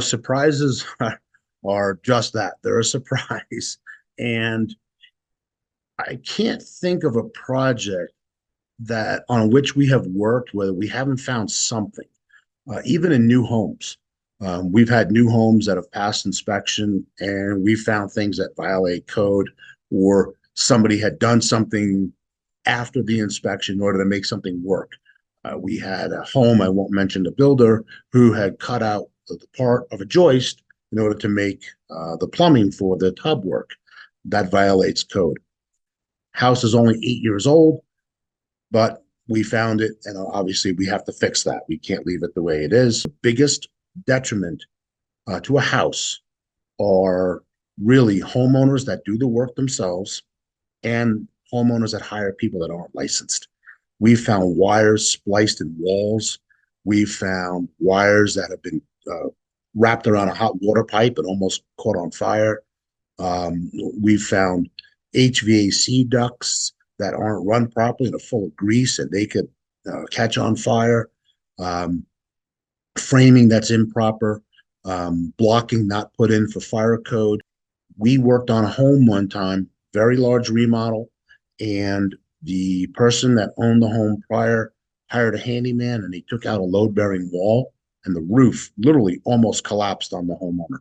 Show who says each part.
Speaker 1: Surprises are just that. They're a surprise. And I can't think of a project that on which we have worked where we haven't found something, even in new homes. We've had new homes that have passed inspection and we found things that violate code, or somebody had done something after the inspection in order to make something work. We had a home, I won't mention the builder, who had cut out the part of a joist in order to make the plumbing for the tub work. That violates code. House is only 8 years old, but we found it, and obviously we have to fix that. We can't leave it the way it is. The biggest detriment to a house are really homeowners that do the work themselves and homeowners that hire people that aren't licensed. We found wires spliced in walls. We found wires that have been wrapped around a hot water pipe and almost caught on fire. We found HVAC ducts that aren't run properly and are full of grease and they could catch on fire. Um, Framing that's improper, blocking not put in for fire code. We worked on a home one time, very large remodel, and the person that owned the home prior hired a handyman and he took out a load bearing wall and the roof literally almost collapsed on the homeowner.